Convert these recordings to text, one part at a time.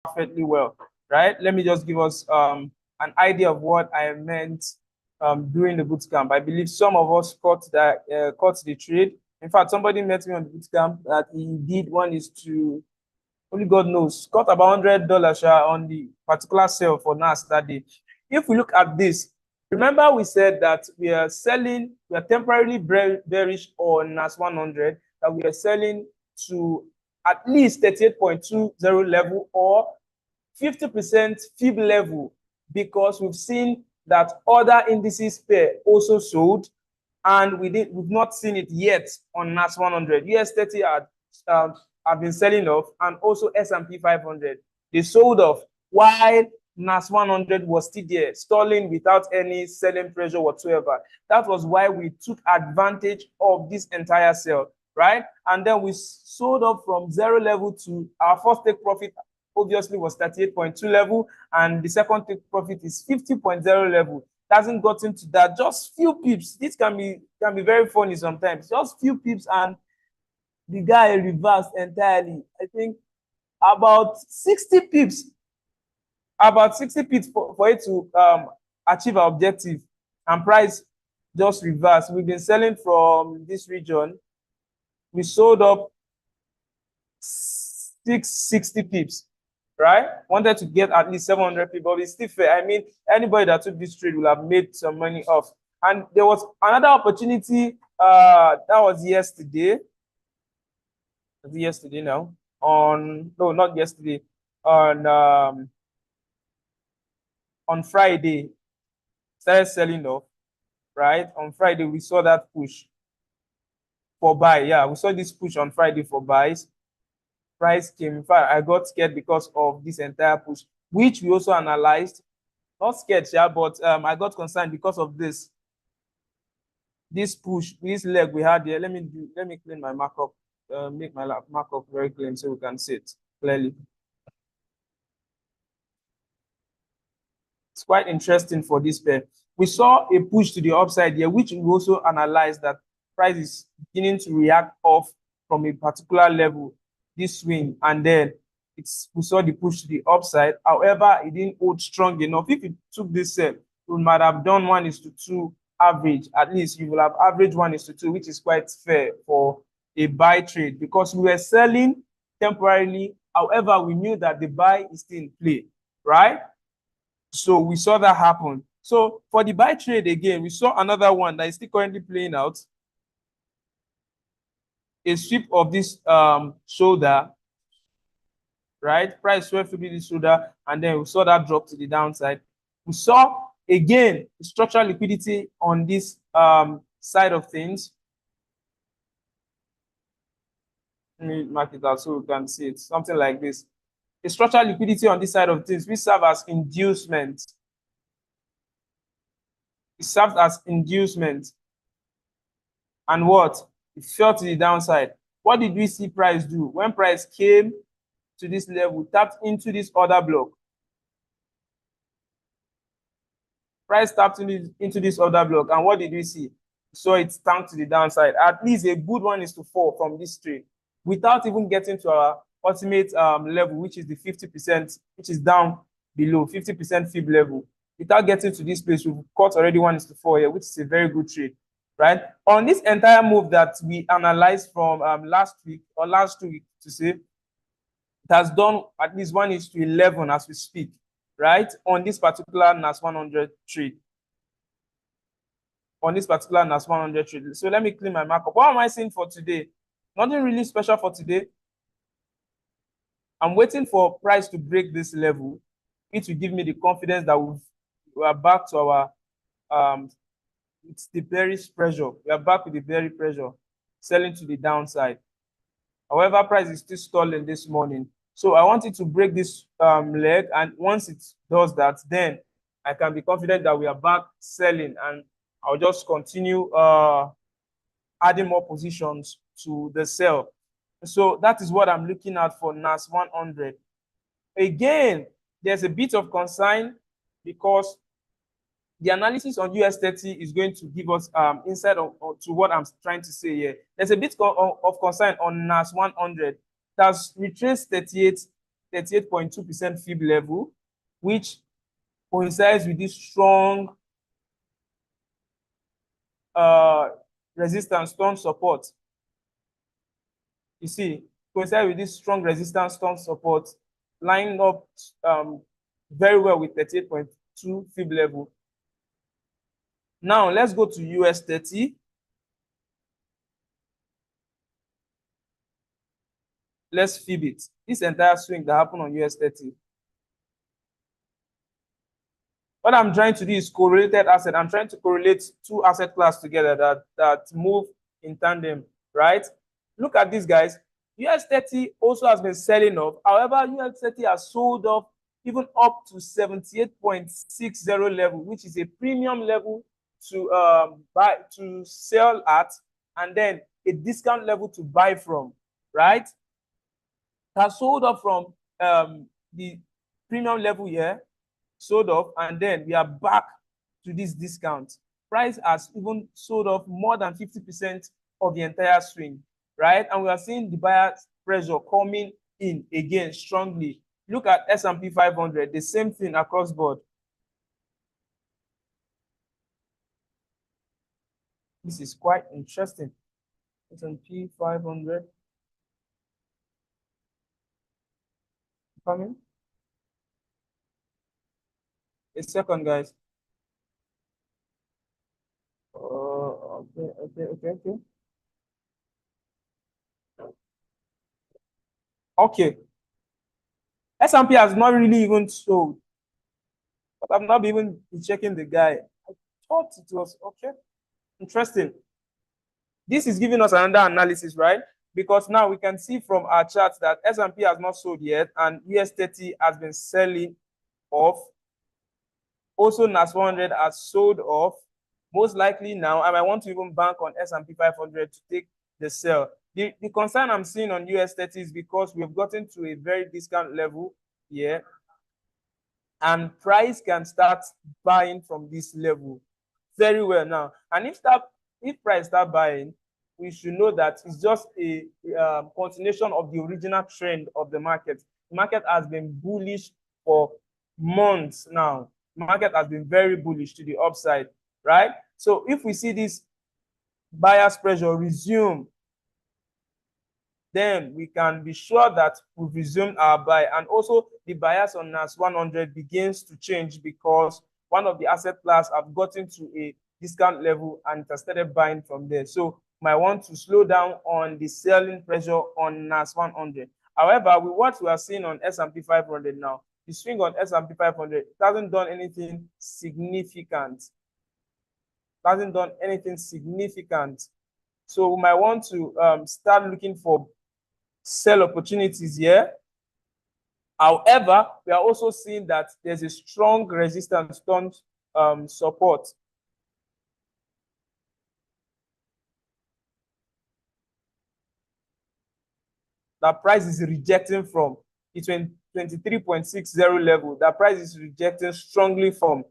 perfectly well, right? Let me just give us an idea of what I meant during the bootcamp. I believe some of us caught the trade. In fact, somebody met me on the bootcamp that he did one is to, only God knows, got about $100 on the particular sale for NAS that day. If we look at this, remember we said that we are temporarily bearish on NAS 100, that we are selling to at least 38.20 level or 50% fib level, because we've seen that other indices pair also sold, and we've not seen it yet on NAS 100. US 30 have been selling off, and also S&P 500. They sold off, while NAS 100 was still there, stalling without any selling pressure whatsoever. That was why we took advantage of this entire sale, right? And then we sold off from 0 level to our first take profit obviously was 38.2 level, and the second take profit is 50.0 level. Hasn't gotten to that, just few pips. This can be very funny sometimes. Just few pips, and the guy reversed entirely. I think about 60 pips. About 60 pips for it to achieve our objective, and price just reversed. We've been selling from this region. We sold up 660 pips, right? Wanted to get at least 700 pips, but it's still fair. I mean, anybody that took this trade will have made some money off. And there was another opportunity that was yesterday. Was it yesterday now? No, not yesterday. On Friday, started selling off, right? On Friday, we saw that push for buy. Yeah, we saw this push on Friday for buys. Price came. In fact, I got scared because of this entire push, which we also analyzed. Not scared, yeah, but I got concerned because of this push, this leg we had here. Let me clean my markup, make my markup very clean so we can see it clearly. It's quite interesting for this pair. We saw a push to the upside here, which we also analyzed that price is beginning to react off from a particular level, this swing, and then we saw the push to the upside. However, it didn't hold strong enough. If it took this sell, we might have done 1:2 average. At least you will have average 1:2, which is quite fair for a buy trade, because we were selling temporarily. However, we knew that the buy is still in play, right? So we saw that happen. So for the buy trade again, we saw another one that is still currently playing out. A sweep of this shoulder, right? Price swept to be this shoulder, and then we saw that drop to the downside. We saw again structural liquidity on this side of things. Let me mark it out so we can see it. Something like this. A structural liquidity on this side of things, which serve as inducement. It serves as inducement. And what? It fell to the downside. What did we see price do? When price came to this level, tapped into this order block. Price tapped into this order block. And what did we see? So it tanked to the downside. At least a good 1:4 from this trade, without even getting to our ultimate level, which is the 50%, which is down below 50% fib level. Without getting to this place, we've caught already 1:4 here, which is a very good trade, right? On this entire move that we analyzed from last week or last 2 weeks to say, it has done at least 1:11 as we speak, right? On this particular NAS 100 trade. On this particular NAS 100 trade. So let me clean my markup. What am I saying for today? Nothing really special for today. I'm waiting for price to break this level. It will give me the confidence that we are back to our it's the bearish pressure. We are back with the bearish pressure, selling to the downside. However, price is still stalling this morning. So I want it to break this leg, and once it does that, then I can be confident that we are back selling, and I'll just continue adding more positions to the sell. So that is what I'm looking at for NAS 100. Again, there's a bit of concern because the analysis on US 30 is going to give us insight to what I'm trying to say here. There's a bit of concern on NAS 100. That's retraced 38 38.2% fib level, which coincides with this strong resistance storm support. You see, coincide with this strong resistance storm support, lining up very well with 38.2 fib level. Now let's go to US 30. Let's fib it. This entire swing that happened on US 30. What I'm trying to do is correlated asset. I'm trying to correlate two asset class together that move in tandem, right? Look at these guys. US 30 also has been selling off. However, US 30 has sold off even up to 78.60 level, which is a premium level to sell at, and then a discount level to buy from, right? It has sold off from the premium level here, sold off, and then we are back to this discount. Price has even sold off more than 50% of the entire swing, right? And we are seeing the buyer's pressure coming in again strongly. Look at S&P 500, the same thing across board. This is quite interesting. S&P 500. Coming. A second, guys. Okay. Okay. S&P has not really even sold, but I've not even been checking the guy. I thought it was okay. Interesting. This is giving us another analysis, right? Because now we can see from our charts that S&P has not sold yet, and US 30 has been selling off. Also, NAS 100 has sold off. Most likely now, I might want to even bank on S&P 500 to take the sell. The concern I'm seeing on US 30 is because we've gotten to a very discount level here, and price can start buying from this level very well now. And if price start buying, we should know that it's just a continuation of the original trend of the market. The market has been bullish for months now. The market has been very bullish to the upside, right? So if we see this buyer's pressure resume, then we can be sure that we've resumed our buy. And also the bias on NAS 100 begins to change because one of the asset class have gotten to a discount level and has started buying from there. So might want to slow down on the selling pressure on NAS 100. However, with what we are seeing on S&P 500 now, the swing on S&P 500 hasn't done anything significant. Hasn't done anything significant. So we might want to start looking for sell opportunities here. However, we are also seeing that there's a strong resistance on support. That price is rejecting from the 23.60 level. That price is rejecting strongly from.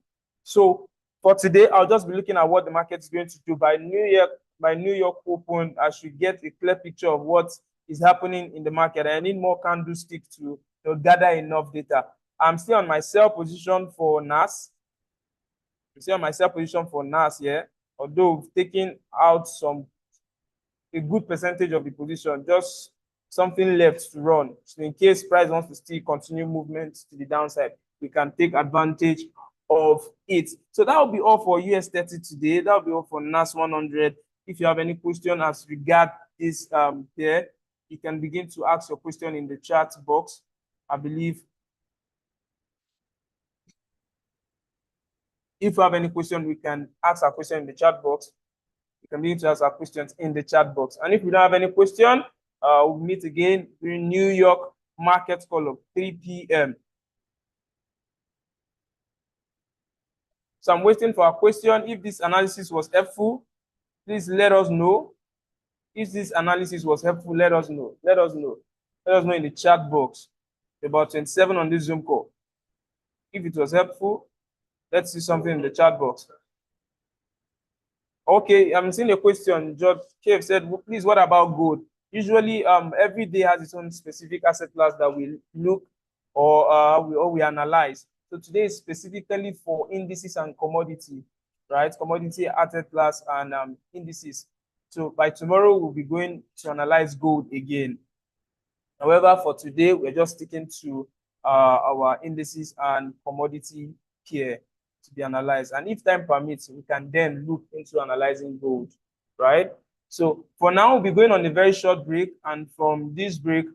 So for today, I'll just be looking at what the market is going to do. By New York open, I should get a clear picture of what is happening in the market. I need more candlestick to gather enough data. I'm still on my sell position for NAS. I'm still on my sell position for NAS here, although we've taken out a good percentage of the position, just something left to run. So in case price wants to still continue movement to the downside, we can take advantage of it. So that will be all for US 30 today. That will be all for NAS 100. If you have any question as regard this there, you can begin to ask your question in the chat box. I believe if you have any question, we can ask our question in the chat box. You can begin to ask our questions in the chat box. And if we don't have any question, we'll meet again during New York market call of 3 p.m. So I'm waiting for a question. If this analysis was helpful, please let us know. If this analysis was helpful, let us know. Let us know in the chat box. About 27 on this Zoom call. If it was helpful, let's see something in the chat box. Okay, I'm seeing a question. George Cave said, well, please, what about gold? Usually, every day has its own specific asset class that we look or we analyze. So today is specifically for indices and commodity, right? Commodity, asset class, and indices. So by tomorrow, we'll be going to analyze gold again. However, for today, we're just sticking to our indices and commodity here to be analyzed. And if time permits, we can then look into analyzing gold, right? So for now, we'll be going on a very short break. And from this break,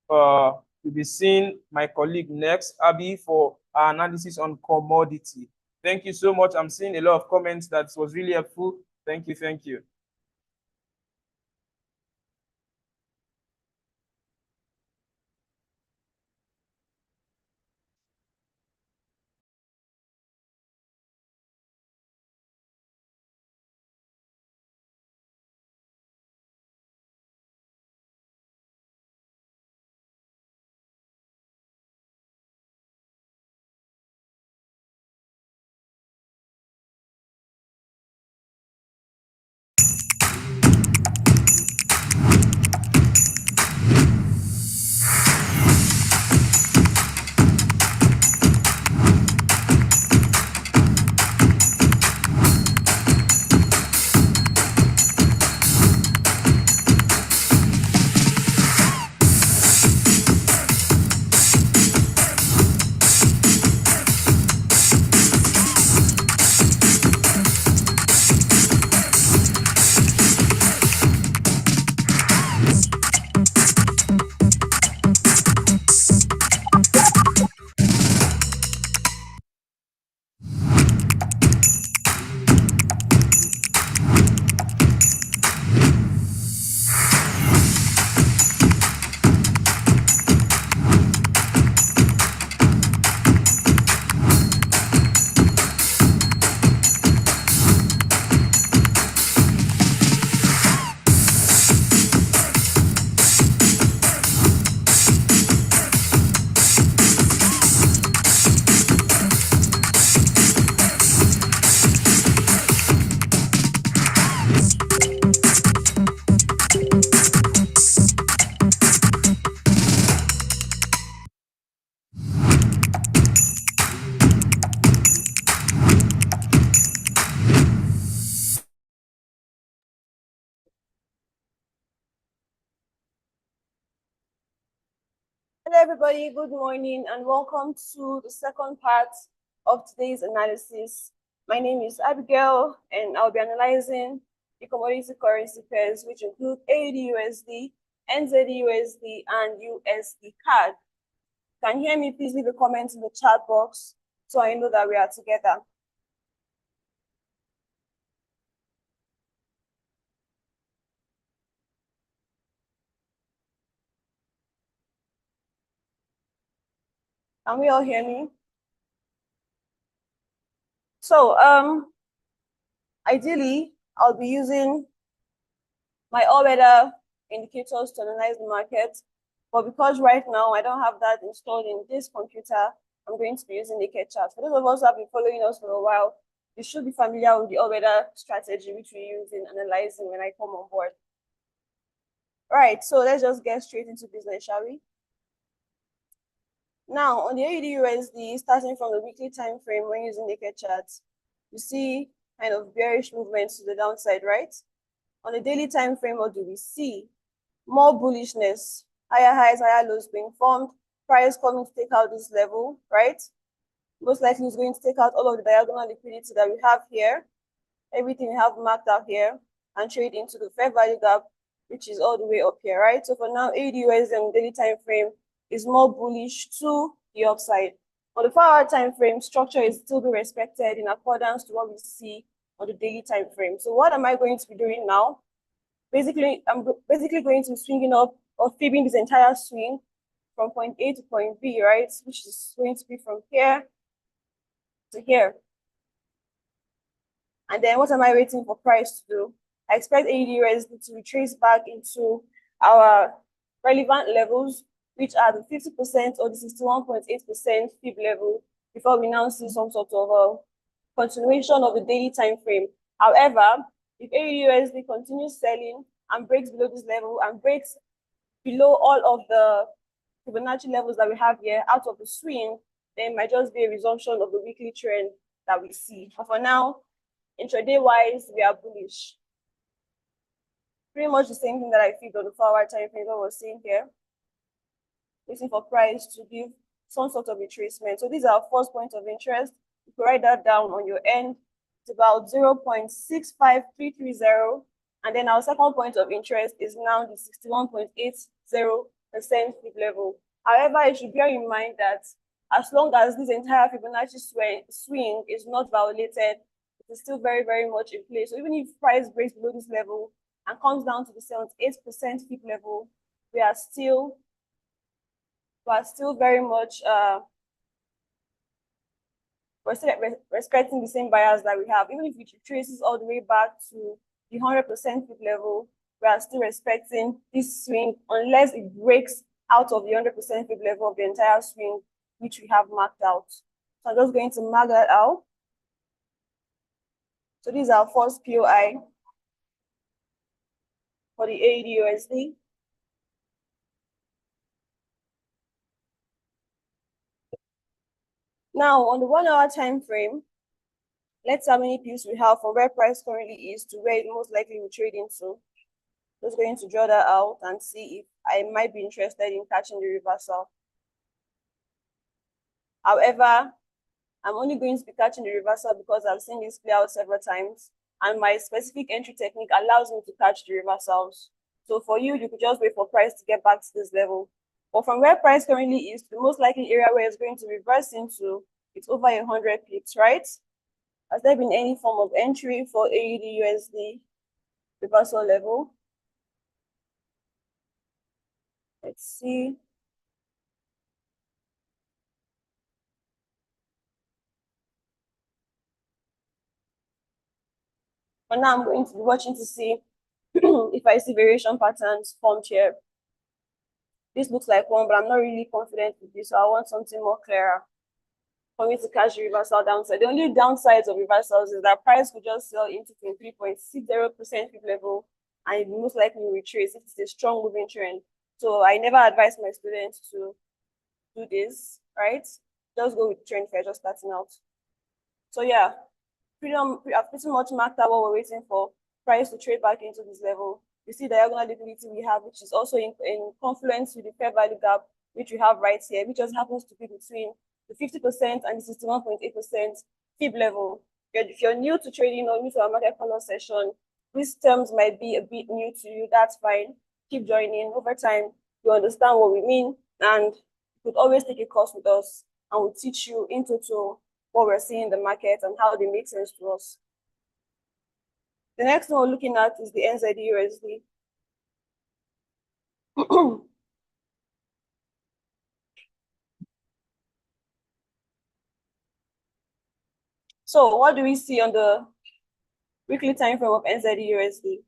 we'll be seeing my colleague next, Abby, for our analysis on commodity. Thank you so much. I'm seeing a lot of comments that was really helpful. Thank you. Thank you. Hello, everybody. Good morning, and welcome to the second part of today's analysis. My name is Abigail, and I'll be analyzing the commodity currency pairs, which include AUD/USD, NZD/USD, and USD CAD. Can you hear me? Please leave a comment in the chat box so I know that we are together. Can we all hear me? So, ideally, I'll be using my all-weather indicators to analyze the market. But because right now I don't have that installed in this computer, I'm going to be using naked chart. For those of us who have been following us for a while, you should be familiar with the all-weather strategy, which we use in analyzing when I come on board. All right, so let's just get straight into business, shall we? Now, on the AUD/USD, starting from the weekly time frame when using naked charts, you see kind of bearish movements to the downside, right? On the daily time frame, what do we see? More bullishness, higher highs, higher lows being formed, price coming to take out this level, right? Most likely is going to take out all of the diagonal liquidity that we have here, everything we have marked out here, and trade into the fair value gap, which is all the way up here, right? So for now, AUD/USD on the daily time frame is more bullish to the upside. On the 4-hour time frame, structure is still being respected in accordance to what we see on the daily time frame. So what am I going to be doing now? Basically, I'm going to be swinging up or fibbing this entire swing from point A to point B, right? Which is going to be from here to here. And then what am I waiting for price to do? I expect AUD/USD to retrace back into our relevant levels, which are the 50% or the 61.8% fib level, before we now see some sort of a continuation of the daily time frame. However, if AUD/USD continues selling and breaks below this level and breaks below all of the Fibonacci levels that we have here out of the swing, then it might just be a resumption of the weekly trend that we see. But for now, intraday wise, we are bullish. Pretty much the same thing that I feel on the 4-hour time frame that we're seeing here. Waiting for price to give some sort of retracement. So these are our first point of interest. You can write that down on your end. It's about 0.65330. And then our second point of interest is now the 61.80% fib level. However, you should bear in mind that as long as this entire Fibonacci swing is not violated, it is still very, very much in place. So even if price breaks below this level and comes down to the 78% fib level, we are still very much we're still respecting the same bias that we have. Even if it traces all the way back to the 100% fib level, we are still respecting this swing unless it breaks out of the 100% fib level of the entire swing, which we have marked out. So I'm just going to mark that out. So this is our first POI for the AED USD. Now, on the 1-hour time frame, let's see how many pips we have from where price currently is to where it most likely will trade into. Just going to draw that out and see if I might be interested in catching the reversal. However, I'm only going to be catching the reversal because I've seen this play out several times, and my specific entry technique allows me to catch the reversals. So for you, you could just wait for price to get back to this level. But from where price currently is, the most likely area where it's going to reverse into, it's over 100 pips, right? Has there been any form of entry for AUD USD reversal level? Let's see. For now, I'm going to be watching to see if I see variation patterns formed here. This looks like one, but I'm not really confident with this, so I want something more clearer for me to catch the reversal downside. The only downsides of reversals is that price could just sell into 23.60% fib level and it most likely retrace if it's a strong moving trend. So I never advise my students to do this, right? Just go with trend if you're just starting out. So yeah, I've pretty much marked out what we're waiting for. Price to trade back into this level. You see the diagonal liquidity we have, which is also in confluence with the fair value gap, which we have right here, which just happens to be between the 50% and the 61.8% fib level. If you're new to trading or new to our market color session, these terms might be a bit new to you. That's fine. Keep joining. Over time, you understand what we mean, and you could always take a course with us, and we'll teach you in total what we're seeing in the market and how they make sense to us. The next one we're looking at is the NZD USD. So what do we see on the weekly time frame of NZD USD?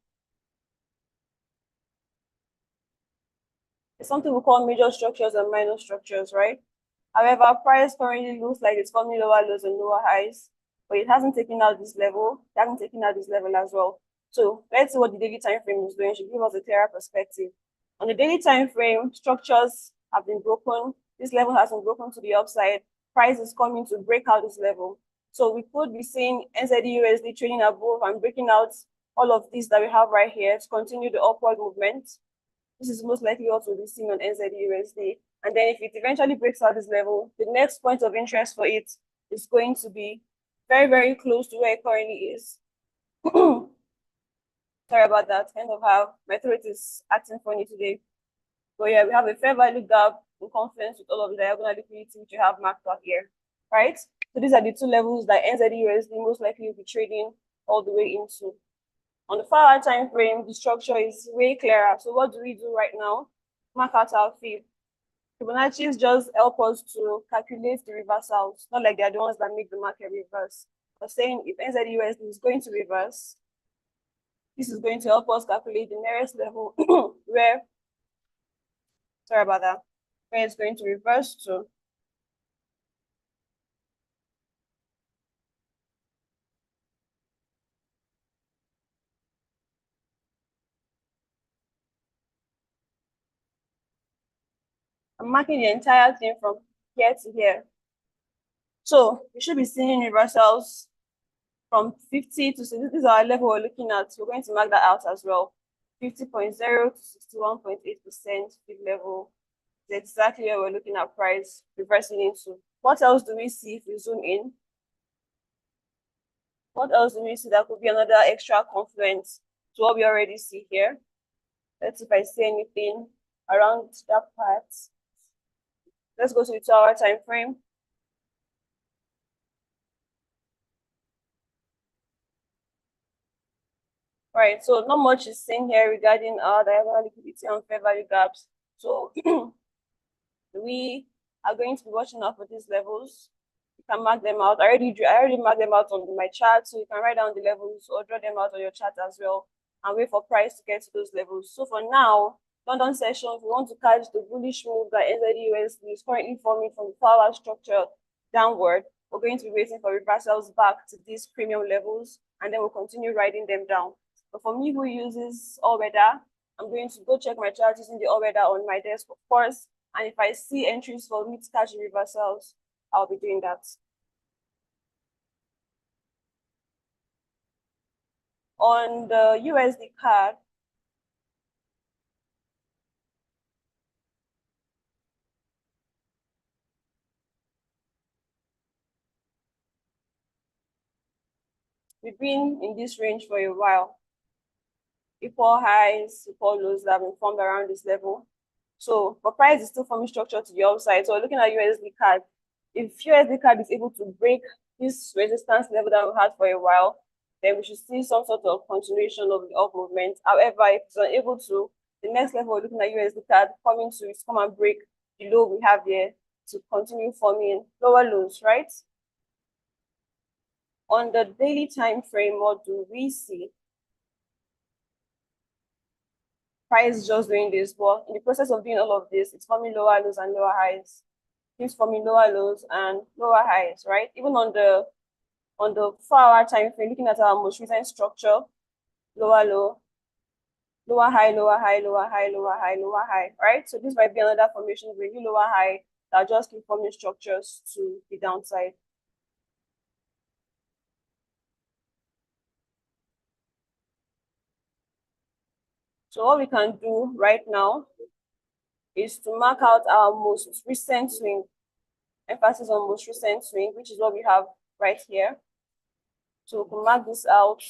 It's something we call major structures and minor structures, right? However, price currently looks like it's forming lower lows and lower highs, but it hasn't taken out this level. It hasn't taken out this level as well. So let's see what the daily time frame is doing. It should give us a clearer perspective. On the daily time frame, structures have been broken. This level has been broken to the upside. Price is coming to break out this level. So we could be seeing NZD USD trading above and breaking out all of these that we have right here to continue the upward movement. This is most likely what we'll be seeing on NZD USD. And then if it eventually breaks out this level, the next point of interest for it is going to be very, very close to where it currently is. Sorry about that. Kind of how my throat is acting funny today. So yeah, we have a fair value gap in confluence with all of the diagonal liquidity which you have marked out here, right? So these are the two levels that NZD USD most likely will be trading all the way into. On the 4-hour time frame, the structure is way clearer. So what do we do right now? Mark out our fib. Fibonacci's just help us to calculate the reversals, not like they're the ones that make the market reverse. But saying if NZD USD is going to reverse, this is going to help us calculate the nearest level where, sorry about that, where it's going to reverse to. I'm marking the entire thing from here to here. So we should be seeing reversals from 50 to 60. This is our level we're looking at. We're going to mark that out as well. 50.0 to 61.8% fib level is exactly where we're looking at price reversing into. What else do we see if we zoom in? What else do we see that could be another extra confluence to what we already see here? Let's see if I see anything around that part. Let's go to the 2-hour time frame. Right, so not much is seen here regarding our diagonal liquidity and fair value gaps. So we are going to be watching out for these levels. You can mark them out. I already marked them out on my chart, so you can write down the levels or draw them out on your chart as well and wait for price to get to those levels. So for now, London session, if we want to catch the bullish move that NZD-USD is currently forming from the 4-hour structure downward, we're going to be waiting for reversals back to these premium levels, and then we'll continue riding them down. But for me who uses all weather, I'm going to go check my chart using the all weather on my desk, of course. And if I see entries for me to catch reversals, I'll be doing that. On the USD card, we've been in this range for a while. Equal highs, equal lows that have been formed around this level. So, but price is still forming structure to the upside. So, looking at USD card, if USD card is able to break this resistance level that we had for a while, then we should see some sort of continuation of the up movement. However, if it's unable to, the next level we're looking at USD card coming to is come and break the low we have here to continue forming lower lows, right? On the daily time frame, what do we see? Price is just doing this, but in the process of doing all of this, it's forming lower lows and lower highs. It's forming lower lows and lower highs, right? Even on the 4-hour time frame, looking at our most recent structure, lower low, lower high, lower high, lower high, lower high, lower high, right? So this might be another formation of a new lower high that just keep forming structures to the downside. So what we can do right now is to mark out our most recent swing, emphasis on most recent swing, which is what we have right here. So we can mark this out.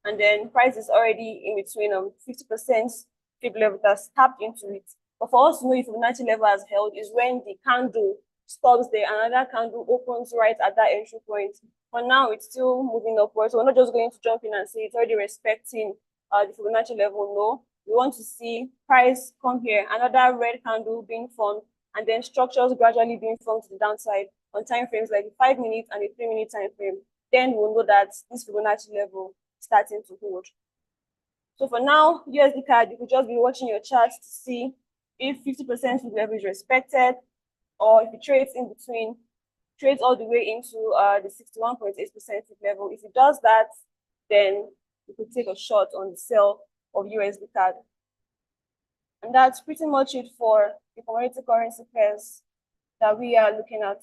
And then price is already in between 50% fib level that's tapped into it. But for us to know if Fibonacci level has held is when the candle stops there, another candle opens right at that entry point. For now, it's still moving upwards. So we're not just going to jump in and say it's already respecting the Fibonacci level. No, we want to see price come here, another red candle being formed, and then structures gradually being formed to the downside on time frames like the 5-minute and the 3-minute time frame. Then we'll know that this Fibonacci level starting to hold. So for now, USD card, you could just be watching your charts to see if 50% fib level is respected, or if it trades in between, trades all the way into the 61.8% fib level. If it does that, then you could take a shot on the sell of USD card. And that's pretty much it for the commodity currency pairs that we are looking at.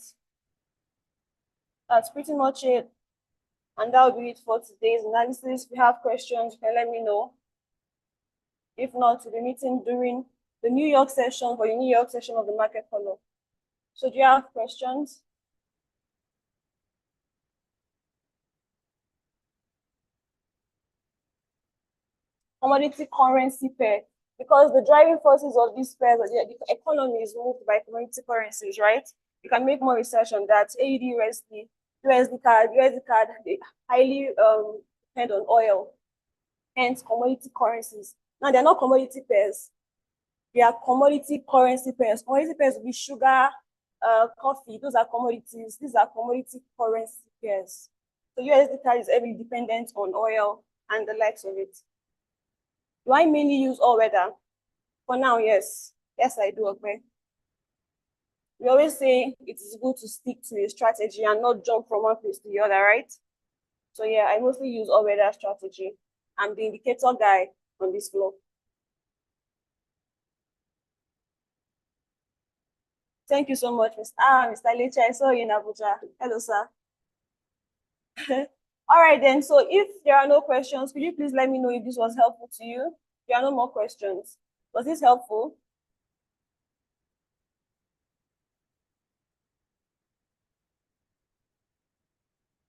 That's pretty much it. And that will be it for today's analysis. If you have questions, you can let me know. If not, we'll be meeting during the New York session for the New York session of the market follow. So do you have questions? Commodity currency pair. Because the driving forces of these pairs, the economy is moved by commodity currencies, right? You can make more research on that. AUD, USD card, they highly depend on oil, hence commodity currencies. Now, they're not commodity pairs. They are commodity currency pairs. Commodity pairs will be sugar, coffee. Those are commodities. These are commodity currency pairs. So USD card is heavily dependent on oil and the likes of it. Do I mainly use all weather? For now, yes. Yes, I do, okay. We always say it is good to stick to a strategy and not jump from one place to the other, right? So yeah, I mostly use all weather strategy. I'm the indicator guy on this floor. Thank you so much, Mr. Leche. I saw you in Abuja. Hello, sir. All right, then. So if there are no questions, could you please let me know if this was helpful to you? There are no more questions. Was this helpful?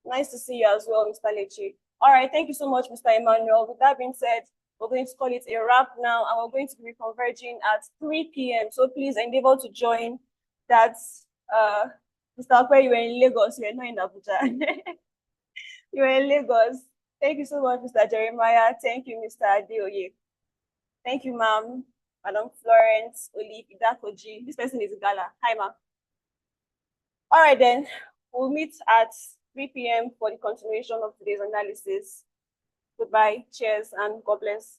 Nice to see you as well, Mr. Leche. All right, thank you so much, Mr. Emmanuel. With that being said, we're going to call it a wrap now, and we're going to be converging at 3 p.m. So please endeavor to join. That's Mr. Akwe, you were in Lagos, you were not in Abuja. You were in Lagos. Thank you so much, Mr. Jeremiah. Thank you, Mr. Adeoye. Thank you, ma'am. Madam Florence, Olive, Idakoji. This person is Gala. Hi, ma'am. All right, then. We'll meet at 3 p.m. for the continuation of today's analysis. Goodbye, cheers, and God bless.